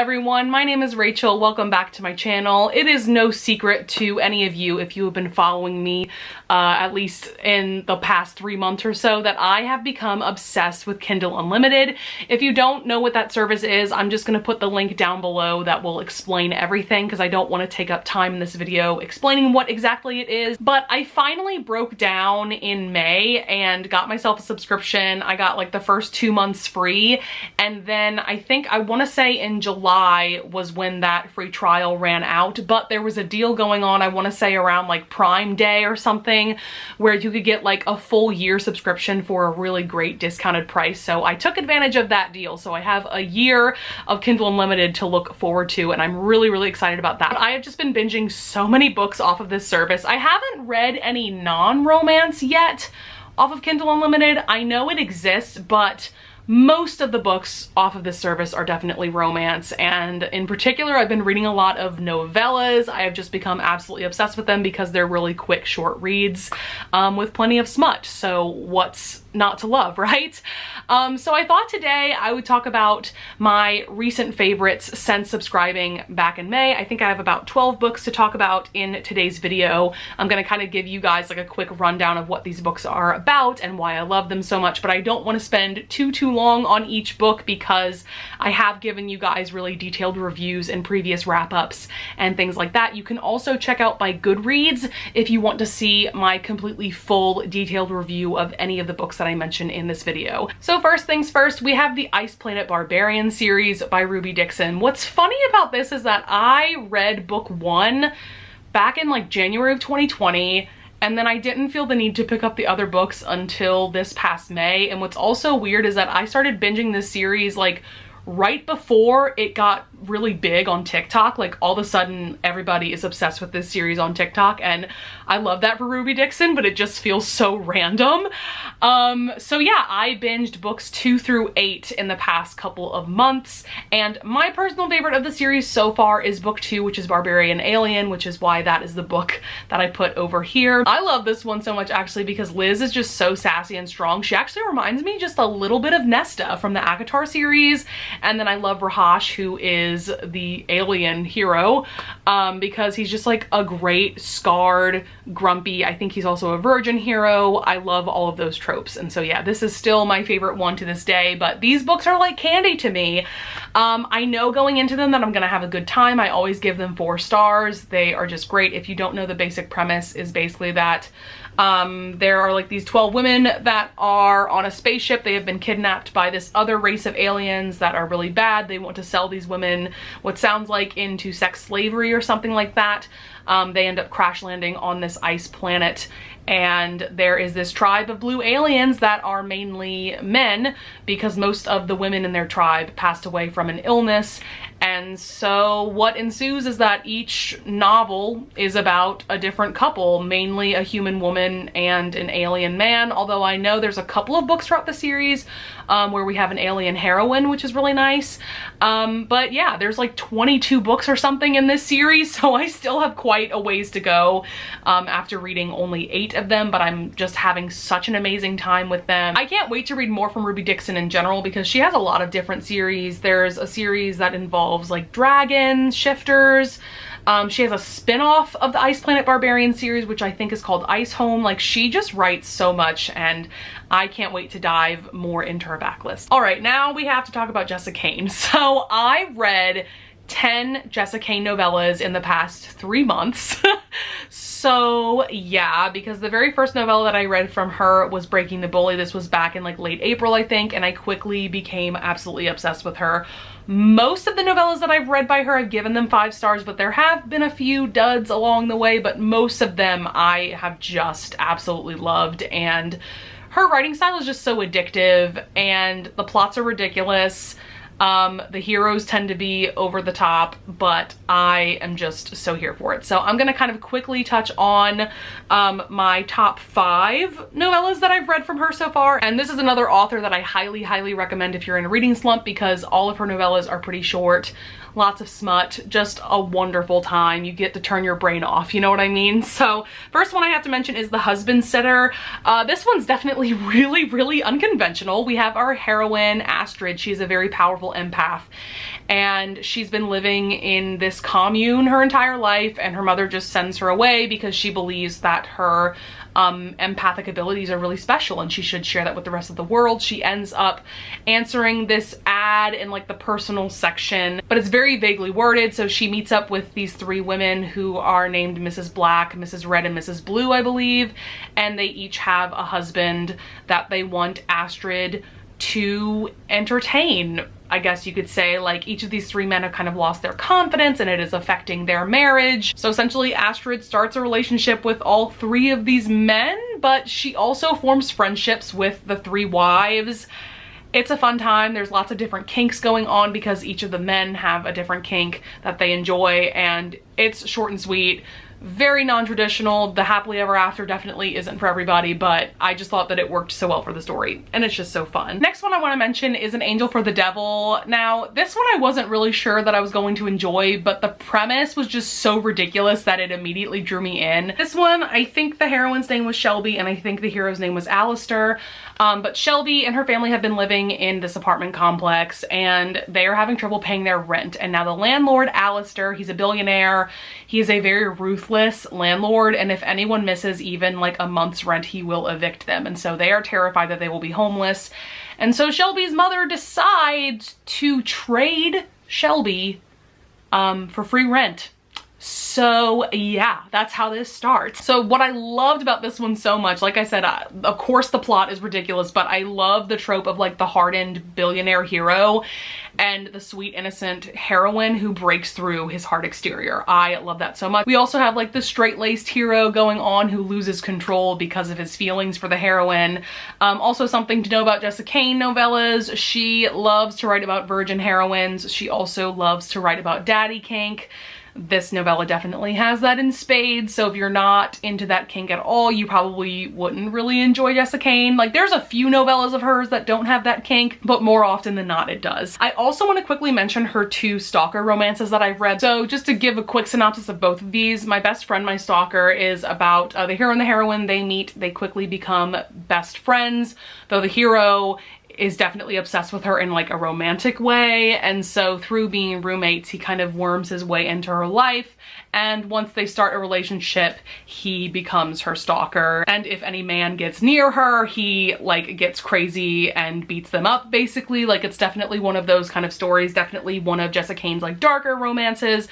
everyone, my name is Rachel. Welcome back to my channel. It is no secret to any of you, if you have been following me at least in the past 3 months or so, that I have become obsessed with Kindle Unlimited. If you don't know what that service is, I'm just going to put the link down below that will explain everything because I don't want to take up time in this video explaining what exactly it is. But I finally broke down in May and got myself a subscription. I got like the first 2 months free, and then I want to say in July was when that free trial ran out, but there was a deal going on, I want to say around like Prime Day or something, where you could get like a full year subscription for a really great discounted price. So I took advantage of that deal. So I have a year of Kindle Unlimited to look forward to, and I'm really excited about that. I have just been binging so many books off of this service. I haven't read any non-romance yet off of Kindle Unlimited. I know it exists, but most of the books off of this service are definitely romance, and in particular I've been reading a lot of novellas. I have just become absolutely obsessed with them because they're really quick short reads with plenty of smut, so what's not to love, right? So I thought today I would talk about my recent favorites since subscribing back in May. I think I have about 12 books to talk about in today's video. I'm gonna kind of give you guys like a quick rundown of what these books are about and why I love them so much, but I don't want to spend too long on each book because I have given you guys really detailed reviews in previous wrap-ups and things like that. You can also check out my Goodreads if you want to see my completely full detailed review of any of the books that I mentioned in this video. So first things first, we have the Ice Planet Barbarian series by Ruby Dixon. What's funny about this is that I read book 1 back in like January of 2020, and then I didn't feel the need to pick up the other books until this past May. And what's also weird is that I started binging this series like right before it got really big on TikTok. Like all of a sudden everybody is obsessed with this series on TikTok, and I love that for Ruby Dixon, but it just feels so random. So yeah, I binged books 2 through 8 in the past couple of months, and my personal favorite of the series so far is book 2, which is Barbarian Alien, which is why that is the book that I put over here. I love this one so much actually because Liz is just so sassy and strong. She actually reminds me just a little bit of Nesta from the Akatar series. And then I love Rahash, who is the alien hero, because he's just like a great, scarred, grumpy, I think he's also a virgin hero. I love all of those tropes. And so yeah, this is still my favorite one to this day, but these books are like candy to me. I know going into them that I'm gonna have a good time. I always give them 4 stars. They are just great. If you don't know, the basic premise is basically that there are like these 12 women that are on a spaceship. They have been kidnapped by this other race of aliens that are really bad. They want to sell these women what sounds like into sex slavery or something like that. They end up crash landing on this ice planet, and there is this tribe of blue aliens that are mainly men because most of the women in their tribe passed away from an illness. And so what ensues is that each novel is about a different couple, mainly a human woman and an alien man, although I know there's a couple of books throughout the series where we have an alien heroine, which is really nice. But yeah, there's like 22 books or something in this series, so I still have quite a ways to go after reading only 8 of them, but I'm just having such an amazing time with them. I can't wait to read more from Ruby Dixon in general because she has a lot of different series. There's a series that involves like dragons, shifters. She has a spin-off of the Ice Planet Barbarian series, which I think is called Ice Home. Like, she just writes so much, and I can't wait to dive more into her backlist. All right, now we have to talk about Jessica Kane. So I read 10 Jessica Kane novellas in the past 3 months. So yeah, because the very first novella that I read from her was Breaking the Bully. This was back in like late April, I think, and I quickly became absolutely obsessed with her. Most of the novellas that I've read by her, I've given them 5 stars, but there have been a few duds along the way, but most of them I have just absolutely loved. And her writing style is just so addictive, and the plots are ridiculous. The heroes tend to be over the top, but I am just so here for it. So I'm gonna kind of quickly touch on my top 5 novellas that I've read from her so far. And this is another author that I highly recommend if you're in a reading slump, because all of her novellas are pretty short. lots of smut, just a wonderful time. You get to turn your brain off, you know what I mean? So first one I have to mention is The Husband Sitter. This one's definitely really unconventional. We have our heroine, Astrid. She's a very powerful natural empath. And she's been living in this commune her entire life, and her mother just sends her away because she believes that her empathic abilities are really special and she should share that with the rest of the world. She ends up answering this ad in like the personal section, but it's very vaguely worded. So she meets up with these 3 women who are named Mrs. Black, Mrs. Red, and Mrs. Blue, I believe, and they each have a husband that they want Astrid to entertain. I guess you could say, like, each of these 3 men have kind of lost their confidence and it is affecting their marriage. So essentially Astrid starts a relationship with all 3 of these men, but she also forms friendships with the 3 wives. It's a fun time. There's lots of different kinks going on because each of the men have a different kink that they enjoy, and it's short and sweet. Very non-traditional. The happily ever after definitely isn't for everybody, but I just thought that it worked so well for the story, and it's just so fun. Next one I want to mention is An Angel for the Devil. Now, this one I wasn't really sure that I was going to enjoy, but the premise was just so ridiculous that it immediately drew me in. This one, I think the heroine's name was Shelby, and I think the hero's name was Alistair. But Shelby and her family have been living in this apartment complex, and they are having trouble paying their rent. And now the landlord, Alistair, he's a billionaire. He is a very ruthless landlord, and if anyone misses even like a month's rent, he will evict them. And so they are terrified that they will be homeless. And so Shelby's mother decides to trade Shelby for free rent. So yeah, that's how this starts. So what I loved about this one so much, like I said, of course the plot is ridiculous, but I love the trope of like the hardened billionaire hero and the sweet innocent heroine who breaks through his hard exterior. I love that so much. We also have like the straight-laced hero going on who loses control because of his feelings for the heroine. Also something to know about Jessica Kane novellas. She loves to write about virgin heroines. She also loves to write about daddy kink. This novella definitely has that in spades, so if you're not into that kink at all, you probably wouldn't really enjoy Jessica Kane. Like, there's a few novellas of hers that don't have that kink, but more often than not it does. I also want to quickly mention her 2 stalker romances that I've read. So just to give a quick synopsis of both of these, My Best Friend, My Stalker is about the hero and the heroine. They meet, they quickly become best friends, though the hero is definitely obsessed with her in like a romantic way, and so through being roommates he kind of worms his way into her life, and once they start a relationship he becomes her stalker, and if any man gets near her he like gets crazy and beats them up basically. Like, it's definitely one of those kind of stories, definitely one of Jessica Kane's like darker romances.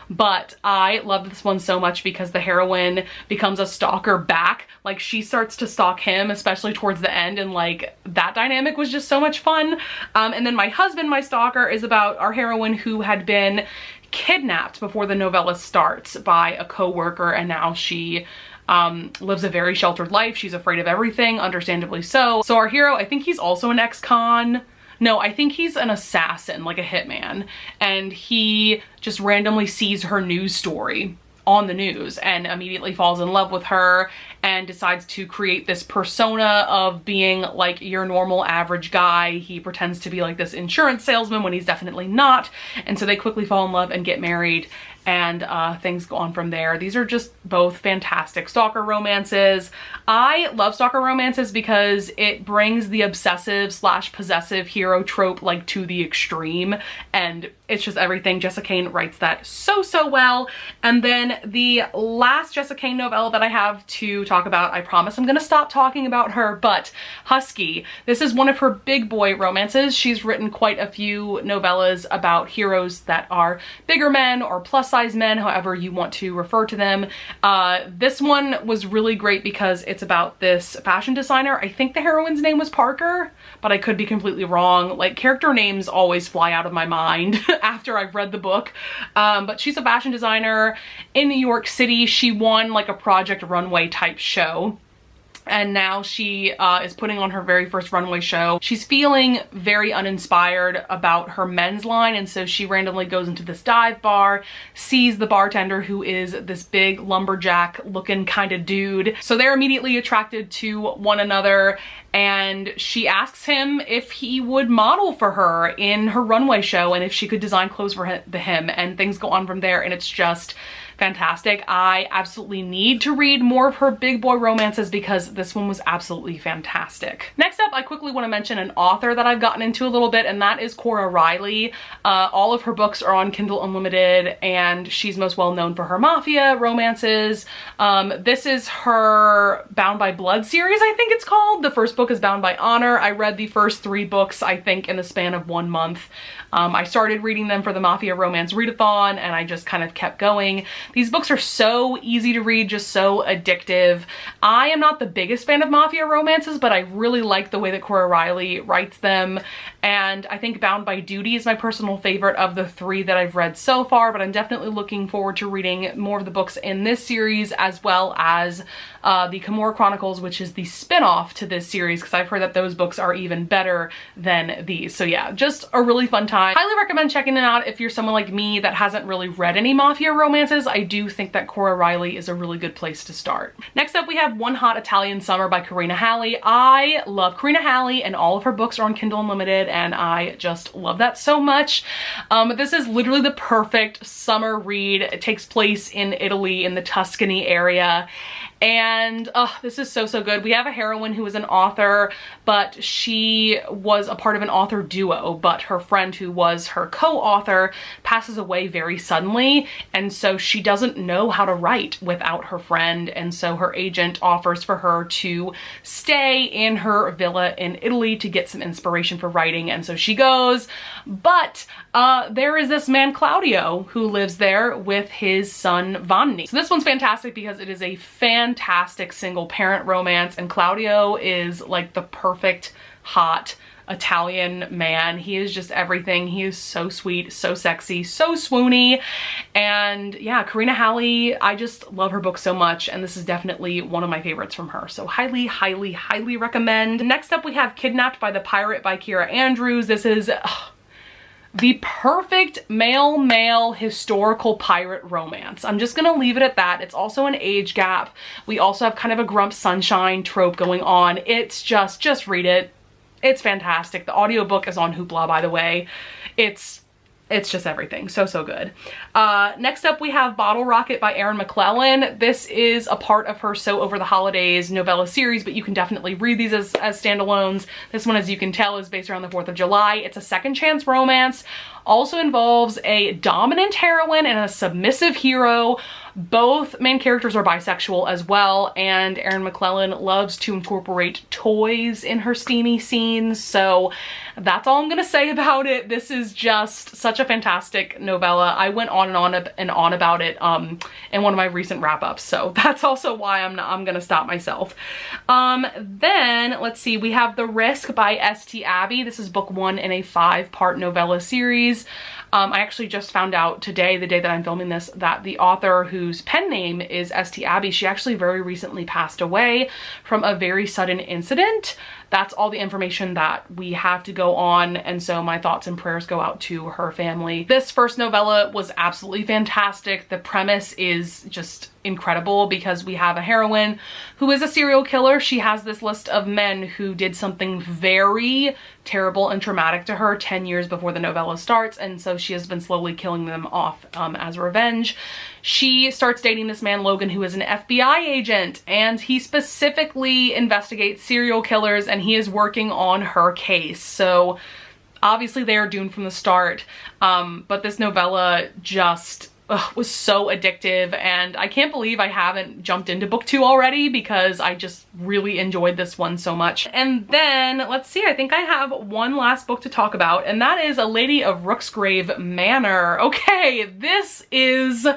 But I love this one so much because the heroine becomes a stalker back. Like, she starts to stalk him, especially towards the end, and like that dynamic was just so much fun. And then My Husband, My Stalker is about our heroine who had been kidnapped before the novella starts by a co-worker, and now she lives a very sheltered life. She's afraid of everything, understandably so. So our hero, I think he's also an ex-con. No, I think he's an assassin, like a hitman, and he just randomly sees her news story on the news and immediately falls in love with her and decides to create this persona of being like your normal average guy. He pretends to be like this insurance salesman when he's definitely not, and so they quickly fall in love and get married, and things go on from there. These are just both fantastic stalker romances. I love stalker romances because it brings the obsessive / possessive hero trope like to the extreme, and it's just everything. Jessica Kane writes that so well. And then the last Jessica Kane novella that I have to talk about, I promise I'm gonna stop talking about her, but Husky. This is one of her big boy romances. She's written quite a few novellas about heroes that are bigger men or plus size men, however you want to refer to them. This one was really great because it's about this fashion designer. I think the heroine's name was Parker, but I could be completely wrong. Like, character names always fly out of my mind after I've read the book. But she's a fashion designer in New York City. She won like a Project Runway type show, and now she is putting on her very first runway show. She's feeling very uninspired about her men's line, and so she randomly goes into this dive bar, sees the bartender who is this big lumberjack looking kind of dude. So they're immediately attracted to one another, and she asks him if he would model for her in her runway show and if she could design clothes for him, and things go on from there, and it's just fantastic. I absolutely need to read more of her big boy romances because this one was absolutely fantastic. Next up, I quickly want to mention an author that I've gotten into a little bit, and that is Cora Riley. All of her books are on Kindle Unlimited, and she's most well known for her mafia romances. This is her Bound by Blood series, I think it's called. The first book is Bound by Honor. I read the first 3 books, I think, in the span of 1 month. I started reading them for the Mafia Romance Readathon, and I just kind of kept going. These books are so easy to read, just so addictive. I am not the biggest fan of Mafia romances, but I really like the way that Cora Riley writes them, and I think Bound by Duty is my personal favorite of the 3 that I've read so far, but I'm definitely looking forward to reading more of the books in this series, as well as the Kimura Chronicles, which is the spin-off to this series, because I've heard that those books are even better than these. So yeah, just a really fun time. Highly recommend checking it out if you're someone like me that hasn't really read any Mafia romances. I do think that Cora Riley is a really good place to start. Next up, we have One Hot Italian Summer by Karina Halley. I love Karina Halley, and all of her books are on Kindle Unlimited, and I just love that so much. This is literally the perfect summer read. It takes place in Italy, in the Tuscany area. And this is so good. We have a heroine who is an author, but she was a part of an author duo, but her friend who was her co-author passes away very suddenly, and so she doesn't know how to write without her friend, and so her agent offers for her to stay in her villa in Italy to get some inspiration for writing, and so she goes. But there is this man Claudio who lives there with his son Vanni. So this one's fantastic because it is a fantastic single parent romance, and Claudio is like the perfect hot Italian man. He is just everything. He is so sweet, so sexy, so swoony. And yeah, Karina Halley, I just love her book so much, and this is definitely one of my favorites from her. So highly recommend. Next up, we have Kidnapped by the Pirate by Kira Andrews. This is the perfect male historical pirate romance. I'm just gonna leave it at that. It's also an age gap. We also have kind of a Grump Sunshine trope going on. It's just read it. It's fantastic. The audiobook is on Hoopla, by the way. It's just everything. So good. Next up, we have Bottle Rocket by Erin McClellan. This is a part of her So Over the Holidays novella series, but you can definitely read these as standalones. This one, as you can tell, is based around the 4th of July. It's a second chance romance. Also involves a dominant heroine and a submissive hero. Both main characters are bisexual as well, and Erin McClellan loves to incorporate toys in her steamy scenes, so that's all I'm gonna say about it. This is just such a fantastic novella. I went on and on about it in one of my recent wrap-ups, so that's also why I'm gonna stop myself. Then let's see, we have The Risk by S.T. Abbey. This is book 1 in a 5-part novella series. I actually just found out today, the day that I'm filming this, that the author whose pen name is S.T. Abbey, she actually very recently passed away from a very sudden incident. That's all the information that we have to go on, and so my thoughts and prayers go out to her family. This first novella was absolutely fantastic. The premise is just incredible because we have a heroine who is a serial killer. She has this list of men who did something very terrible and traumatic to her 10 years before the novella starts, and so she has been slowly killing them off as revenge. She starts dating this man Logan, who is an FBI agent, and he specifically investigates serial killers, and he is working on her case. So obviously they are doomed from the start, but this novella just was so addictive, and I can't believe I haven't jumped into book 2 already because I just really enjoyed this one so much. And then let's see, I think I have one last book to talk about, and that is A Lady of Rooksgrave Manor. Okay, this is,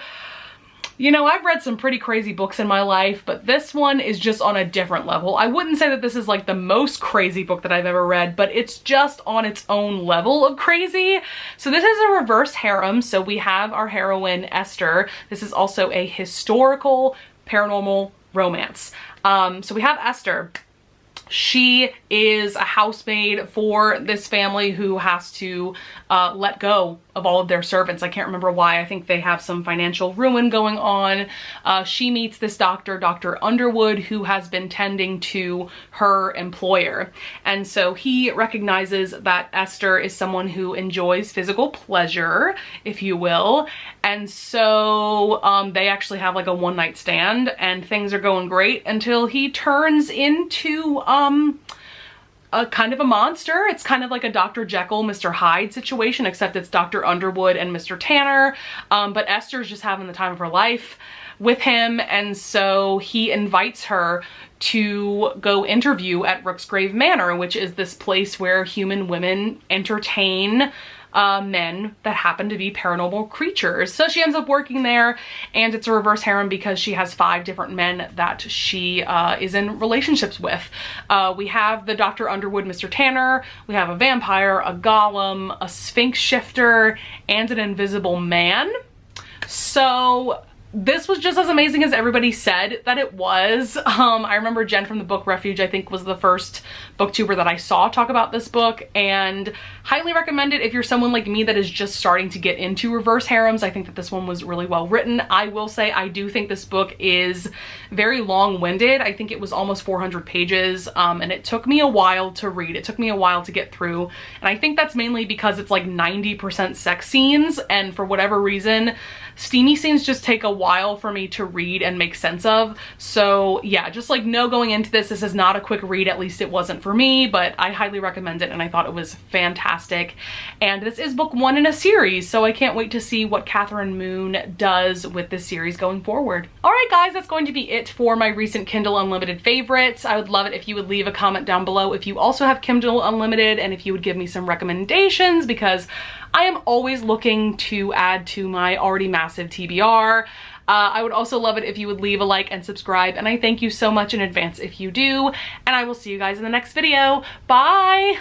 you know, I've read some pretty crazy books in my life, but this one is just on a different level. I wouldn't say that this is like the most crazy book that I've ever read, but it's just on its own level of crazy. So this is a reverse harem. So we have our heroine, Esther. This is also a historical paranormal romance. So we have Esther. She is a housemaid for this family who has to let go of all of their servants. I can't remember why. I think they have some financial ruin going on. She meets this doctor, Dr. Underwood, who has been tending to her employer. And so he recognizes that Esther is someone who enjoys physical pleasure, if you will. And so they actually have like a one-night stand and things are going great until he turns into a kind of a monster. It's kind of like a Dr. Jekyll, Mr. Hyde situation, except it's Dr. Underwood and Mr. Tanner. But Esther's just having the time of her life with him, and so he invites her to go interview at Rooksgrave Manor, which is this place where human women entertain men that happen to be paranormal creatures. So she ends up working there, and it's a reverse harem because she has 5 different men that she is in relationships with. We have the Dr. Underwood, Mr. Tanner, we have a vampire, a golem, a sphinx shifter, and an invisible man. So this was just as amazing as everybody said that it was. I remember Jen from the Book Refuge, I think, was the first booktuber that I saw talk about this book, and highly recommend it if you're someone like me that is just starting to get into reverse harems. I think that this one was really well written. I will say I do think this book is very long-winded. I think it was almost 400 pages, and it took me a while to read. It took me a while to get through, and I think that's mainly because it's like 90% sex scenes, and for whatever reason, steamy scenes just take a while for me to read and make sense of. So yeah, just like know going into this, this is not a quick read. At least it wasn't for me, but I highly recommend it, and I thought it was fantastic. And this is book 1 in a series, so I can't wait to see what Catherine Moon does with this series going forward. All right, guys, that's going to be it for my recent Kindle Unlimited favorites. I would love it if you would leave a comment down below if you also have Kindle Unlimited, and if you would give me some recommendations, because I am always looking to add to my already massive TBR. I would also love it if you would leave a like and subscribe, and I thank you so much in advance if you do, and I will see you guys in the next video. Bye!